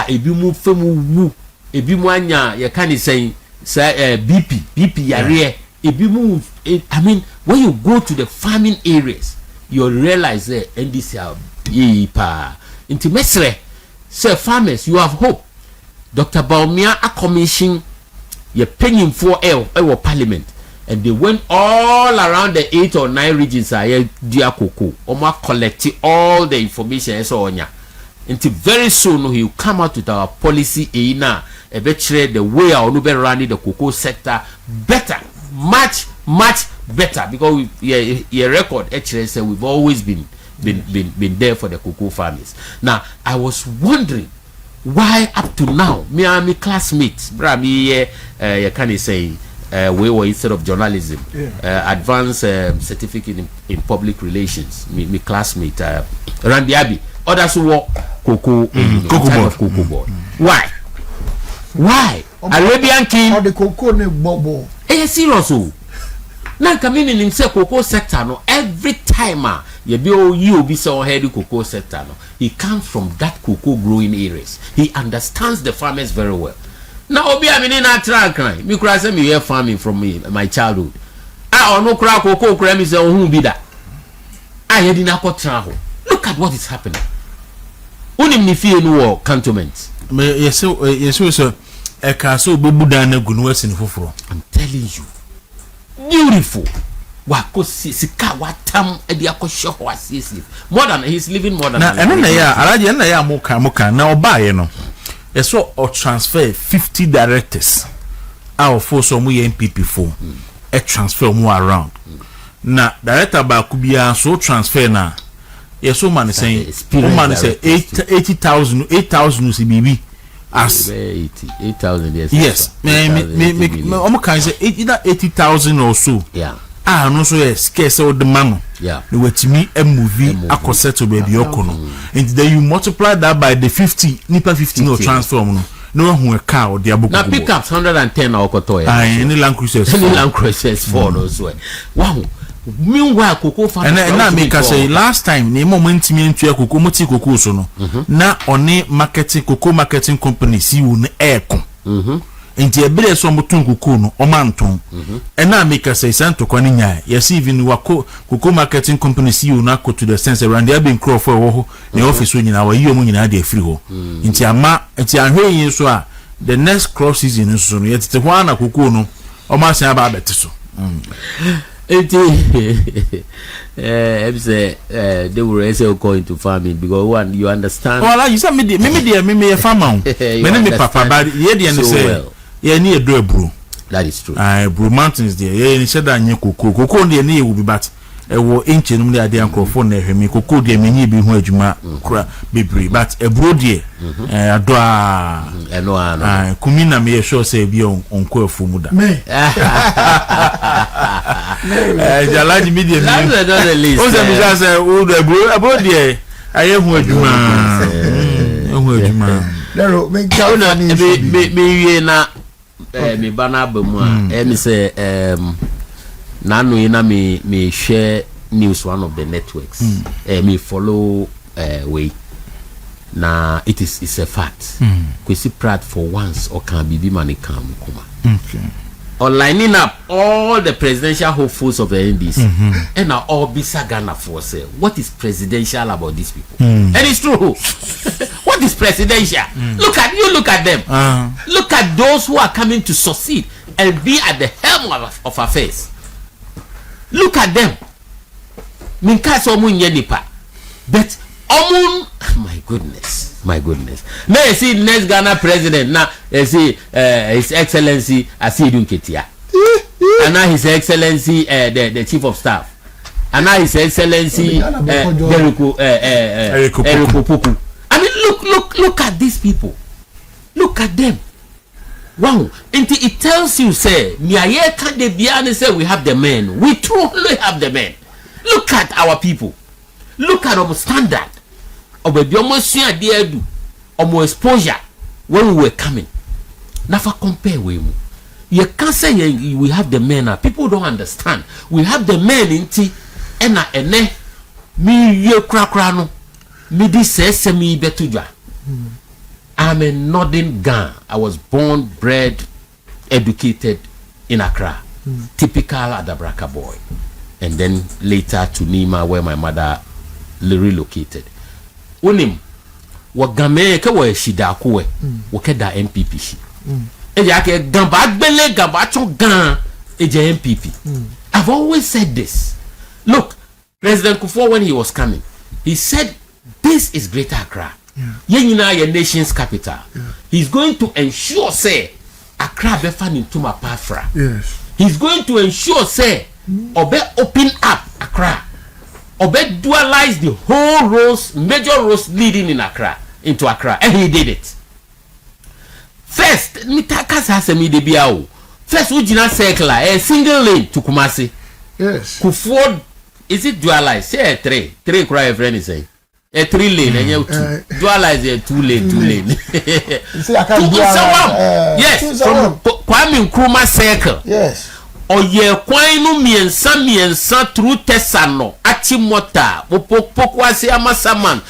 Ebimu femu wu, ebimu anya ya kani say. BP yare I mean when you go to the farming areas you realize that NDC are into mesre say farmers you have hope. Dr. Baumia a commission you're paying for our parliament and they went all around the 8 or 9 regions dear cocoa collecting all the information so on ya until very soon he'll come out with our policy now. The way our Nube running the cocoa sector better, much better because we record actually say we've always been there for the cocoa farmers. Now I was wondering why up to now me and my classmates, you can say we were instead of journalism, advanced certificate in public relations. Me classmate Randy Abbey, others who work cocoa board. Why? Arabian king or the cocoa ne bobo. Serious. Now coming in himself cocoa sector no every time you be so head cocoa sector no he comes from that cocoa growing areas. He understands the farmers very well. Now obi amini na try cry. Me cry say me hear farming from me my childhood. No cry cocoa cry me say who be that. Head in ho. Look at what is happening. Unim ni fie no cantonment. Yes, sir. A castle Bubudana Gunwes in Fufro. I'm telling you. Beautiful. Wako sika watam ediako shop was more than he's living more than. And then ya moka now buy no. So or transfer 50 directors. Our Forson we MPP for a transfer more around. Now director ba kubia so transfer na. Yes, so man is saying, man is saying 80,000 CBB as 8,000 yes. Me almost can say either 80,000 or so. Yeah. No so yes, scarce all the man. Yeah. The way to me a movie a concert to be the okono. And then you multiply that by the 50, nipa 50 no transfer no who a car or the abu. Now pickups 110 or kotoya. Any Land Cruisers. Any Land Cruisers 4 also. Wow. Meanwhile, cocoa farmers. And now make us say last time, the moment me into a cocoa moti cocoa sono. Now on a marketing cocoa marketing company see you air con. nti ebere so mutun kuku no omanton ena make say santo kwani nya yes even wako kuku marketing company CEO na ko to the sense around there been crop for wo ne office wo nyina wa yi omu nyina dey free ho nti ama nti ahwe yin so a the next crop season so no yetete ho ana kuku no omasan aba abete so they were also going to farming because one you understand. Well, you said me a farmer. Me papa, but ye dey say ye ni edo ebru. That is true. Ebru mountains there. Ye ni said that nye koko dey ni will be but wo inche no dey ade ankrofo na ehwemi koko dey menyi bi ho adwuma kura bebre but ebru dey ado a eno ano kumi na me sure say bi onko afumu da me jalaji media that's not the least o se mi say o ebru dey aye ho adwuma lero me wie na me bana bamu a me say nanu ina me share news one of the networks me follow way na it's a fact kwesi prat for once or can be man come kuma okay or lining up all the presidential hopefuls of the NDC and now all bisa Ghana for say what is presidential about these people and it's true what is presidential look at them look at those who are coming to succeed and be at the helm of affairs. Look at them. Minka so mun nipa. But my goodness. Now you see next Ghana president now you see His Excellency Asidu Ketia. And now His Excellency the Chief of Staff. And now His Excellency Eriko Puku. I mean look at these people. Look at them. Wow, and it tells you, say, say we have the men. We truly have the men. Look at our people. Look at our standard. Our exposure when we were coming. Never compare with you. You can't say we have the men. People don't understand. We have the men in tea. Ene me ye krakrano. Me this says me betuja. I'm a northern Gan. I was born, bred, educated in Accra. Typical Adabraka boy. And then later to Nima, where my mother relocated. Unim, wagame ke wa shida kuwe, wakeda MPP shi. Eja ke gamba bele gamba chon Gan eja MPP. I've always said this. Look, President Kufuor when he was coming, he said this is Greater Accra. Yenina your nation's capital. He's going to ensure say Accra be fan into my pafra. Yes. He's going to ensure say obe open up Accra. Obe dualize the whole roads, major roads leading in Accra into Accra, and he did it. First, mitaka has a midebiao. First, ujina circle a single lane to Kumasi. Yes. Kufuor is it dualized? Say three cry a friend is saying. A 3 lane and you dualize a 2 lane. Yes, from Kwame Nkrumah circle. Yes. Or ye kwainu miensa through Tesano, Achimota, Pokwasi Amasaman,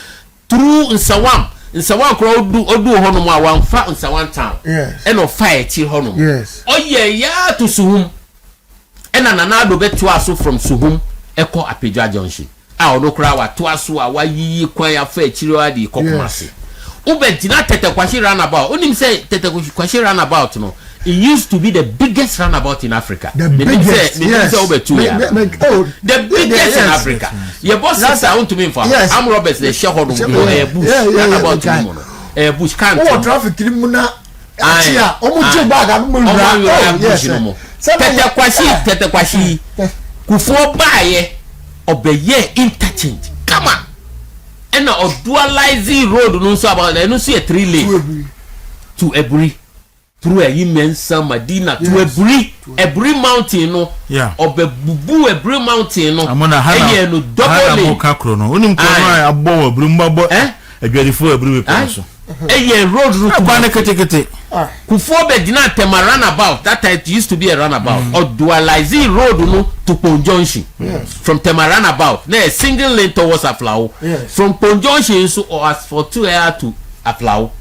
through Nsawam crowd do honoma one fat Nsawan town. Yes. And of fire till honum. Yes. Oh yeah to Suhum. And another bet to us from Suhum, Echo Apija Junction. No crowd to us who are why ye quire fair chiro di Kokumasi. Ubetina Tete Kwashi runabout. Only say Tete Kwashi runabout no. It used to be the biggest runabout in Africa. The biggest. Yes. The biggest in Africa. Your boss says I want to mean for I'm Roberts the shareholder bush runabout to bush can't. Oh, traffic criminal. Tete Kwashi Kufuor baye obeye interchange. Come on. And now dualizing road no so about no see a 3 lane to Eburi through a immense Madina to Eburi mountain no obebubu Eburi mountain no amona no double lane kakro no onim ko no abo Eburi mbabo adwadifo Eburi peso road route bana kete Kufuor be dina tema runabout that time it used to be a runabout or dualizing road no to Pon Junction from tema runabout na a single lane towards Aflao from Pon Junction so or as for 2 air to Aflao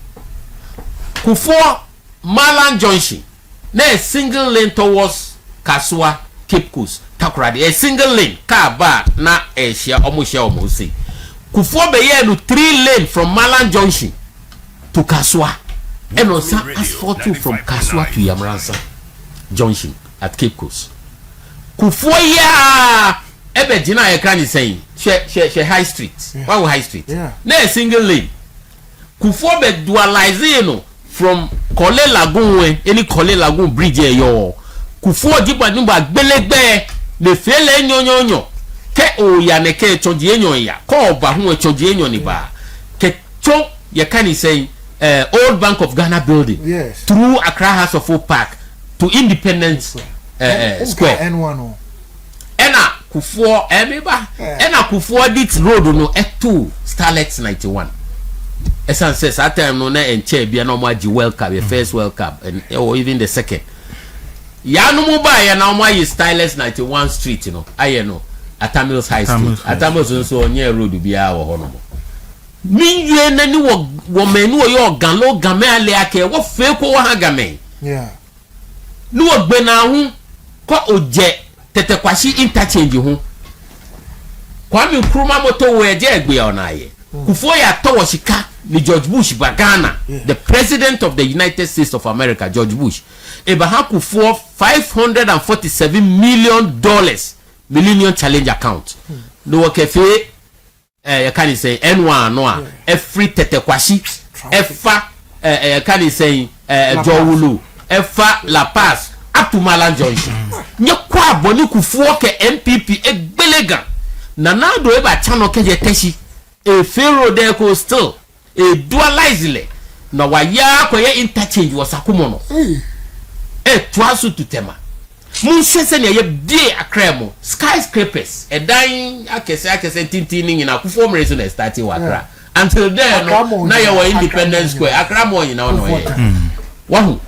Kufuor Malan Junction na a single lane towards Kaswa, Cape Coast, Takoradi. A single lane car bar na a share almost share almost say. Kufuor be here no 3 lane from Malan Junction to Kaswa. And on some asphalt from Kaswa to Yamransa Junction at Cape Coast. Kufuor ya ebe jina e kan saying she High Street. One High Street. Na a single lane. Kufuor be dualize no from Kole Lagoon any Kole Lagoon bridge yo. Kufuor jipa numba gbelegbe le fele nyonyonyo. Ke o ya ne ke choji enyo ya. Ko ba hu choji enyo ni ba. Ke cho ye kan saying Old Bank of Ghana building through Accra House of Hope Park to Independence Square. N1. Ena Kufuor emeba. Ena Kufuor dit road no eto Starlet 91. Esan says at time no na enche bia no maji World Cup, the first World Cup and or even the second. Ya no mo ba ya na mo yi Starlet 91 street you know. Aye no Atamils High Street. Atamils so onye road bia wo ho no. Minye na ni wo menu yo ganlo game ale ake wo fe ko wo ha game. Ni wo gbe na hu ko oje tete kwashi interchange hu. Kwame Nkrumah moto wo eje egbe ona ye. Kufuor ya to shika ni George Bush bagana, the president of the United States of America, George Bush. Abraham Kufuor $547 million Millennium Challenge account. No kefe you can say N1 no every tete kwashi efa can say Jowulu efa La Paz up to Malan Junction. Nye kwa boni Kufuor ke MPP egbelega na do eba chano ke je teshi e fero there ko still e dualize le na wa ya ko ye interchange wasakumo no e twaso tutema mun hwese ne ye die akremo skyscrapers e dan akese tintini nyina Kufuor mreso na start wa Accra until then no na ye wa Independence Square akramo nyina no ye wahu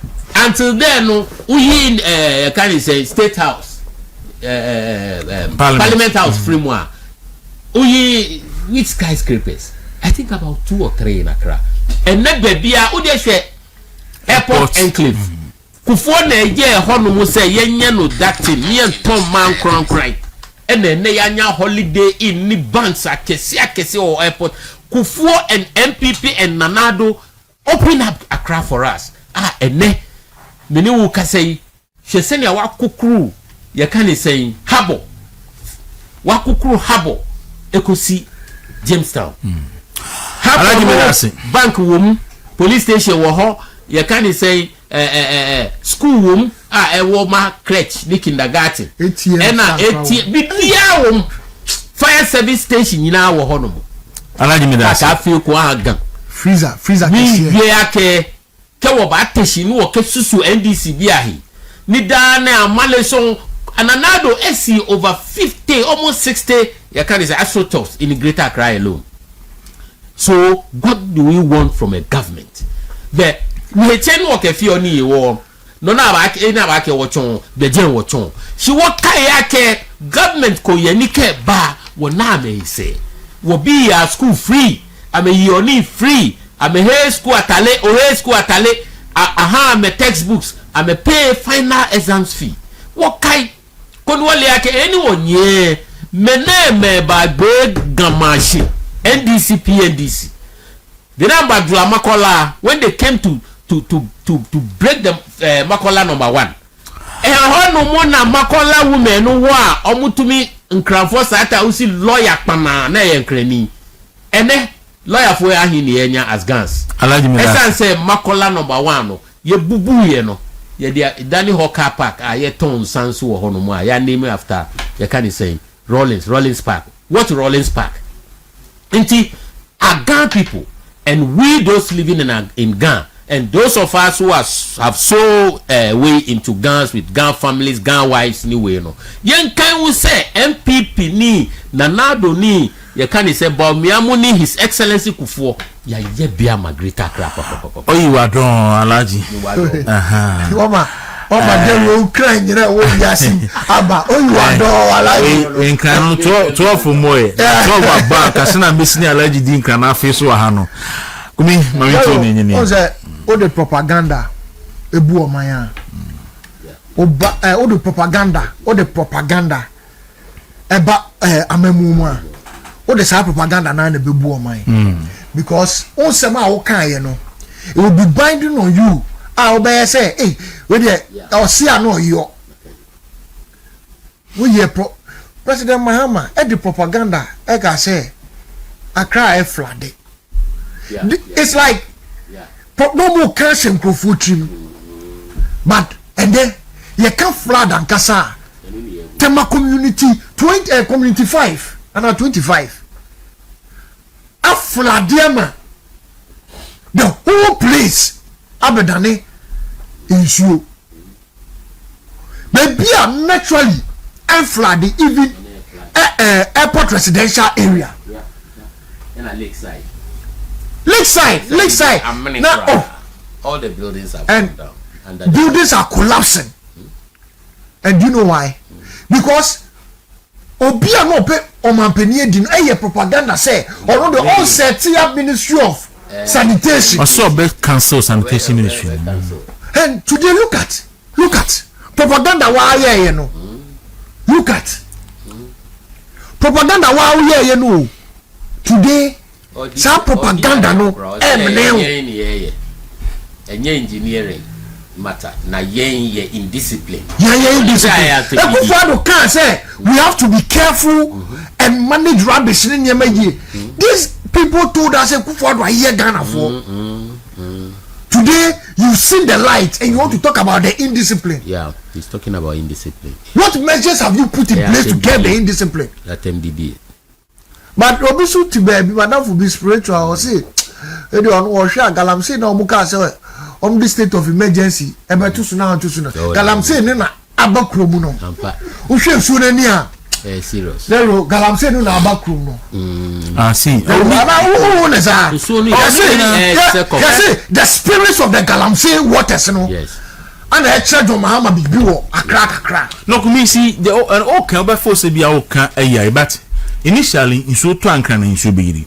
until then no uyi can say State House Parliament House framework uyi with skyscrapers I think about 2 or 3 in Accra and na bebia u dey share airport enclave Kufuor na ye hono mo say yenye no datin ye nton man kran ene ya nya holiday in ni banks akese or airport. Kufuor and MPP and Nanado open up Accra for us ene meni wo ka say she send ya wakukuru ye kan say habo wakukuru habo ekosi Jamestown bank wom police station wo ho ye kan say school wom e wo ma crèche ni kindergarten ena bibia wom fire service station nyina wo ho no alaji me da ka fi ko agan freezer ni ye ake ke wo ba teshi ni wo ke susu NDC biahi ni da na amale so ananado esi over 50 almost 60 you can say astroturfs in Greater Accra alone. So what do we want from a government? The we chen wo ke fi oni wo no na ba ke wo chon the gen wo chon she wo kai yake government ko ye ni ke ba wo na me say wo be ya school free ame yoni free ame hey school atale o hey school atale aha me textbooks ame pay final exams fee wo kai kon wole yake anyone ye me ba gbe gamashi NDC PNDC the number Makola when they came to break the Makola number 1 no more na Makola women no wa omutumi nkranfo sata usi lawyer pana na ye nkrani ene lawyer for ahini enya as gans esan say Makola number 1 no ye bubu ye no ye dia Danny Hawker Park ye ton sanso wo hono mu ya name after ye can say Rollins Park. What Rollins Park? Inti Ghana people and we those living in Ghana and those of us who have so way into Ghana with Ghana families, Ghana wives anyway no. Yen kan we say MPP ni Nanado ni ye can say but miamu ni His Excellency Kufuor ya ye bia Greater Accra papa. Oh you are done Alaji. Oma de Ukraine na wo yasi aba oyiwado Alaji nkran 12 moye 12 aba kasina mesini Alaji di nkran afi so ha no kumi mami to ni oze o de propaganda ebu omanya oba all the propaganda eba amemuma all the same propaganda na na bebu o man because on sema wo kan ye no it will be binding on you obey say hey we dey o see ano yo we hear President Mahama the propaganda ga say Accra e flooded. It's like no more cash and crofutrim. But and then you can't flood and kasa. Tema community 20 community 5 and 25. A floodiema. The whole place abedane is you. Maybe I'm naturally and flooding even airport residential area. Lakeside. Now, all the buildings are and down. Buildings are collapsing. And do you know why? Because Obia no pe omampenie din propaganda say or the all set up Ministry of Sanitation. Also be cancel sanitation ministry. And today look at propaganda why you know. Look at propaganda why you know. Today some propaganda no engineering matter na yen indiscipline. Ekufado can say we have to be careful and manage rubbish in Yemaye. These people told us Ekufado a year Ghana for. Today you've seen the light and you want to talk about the indiscipline. Yeah, he's talking about indiscipline. What measures have you put in place to get the indiscipline? That MDB. But Obisu to be madam for be spiritual or say Galamsey no muka say on this state of emergency ebetu suna Galamsey na abakromu no uhwe su na ni a serious lero Galamsey no na abakromu no see the spirits of the Galamsey waters no yes and the church of Mahama be akra no me see the okay obefo se bia oka ayi but initially insu to ankra na insu bigiri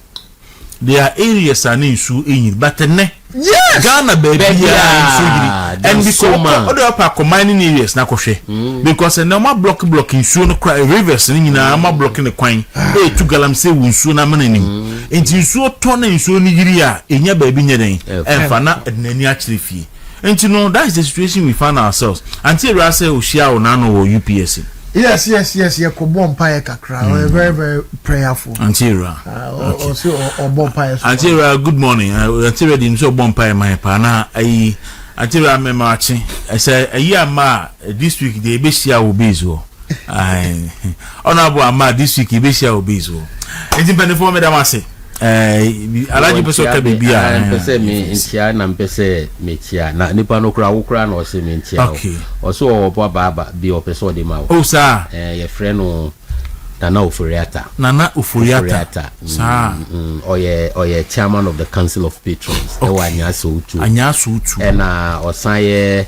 there are areas are insu enyi but yes Ghana baby insu giri and because other upper mining areas na kohwe because na ma block insu no cry rivers ni nyina ma block ne kwan e to Galamsey insu na mananim enti insu to na insu ni giri a enya baby nyeden emfa na nani akire fie enti no that is the situation we find ourselves until we say oshia o na no UPS. Yes, Kobo Empire Kakra. We're very, very prayerful. Antira. Antira, good morning. Antira didn't so Bompire my pana. Antira me marching. I say a year ma this week the Besia will be so. Honorable Ama this week Besia will be so. It's in Penifo Medamase. Alaji peso ka bibia pese me ntia na mpese metia na nipa no kura wukura na o se me ntia o so o bo baba bi o peso de ma o sa ye frɛ no Nana Ufuriata sa oye chairman of the Council of Patrons e wa Anyaso Utu and osan ye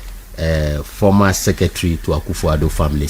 former secretary to Akufo-Addo family.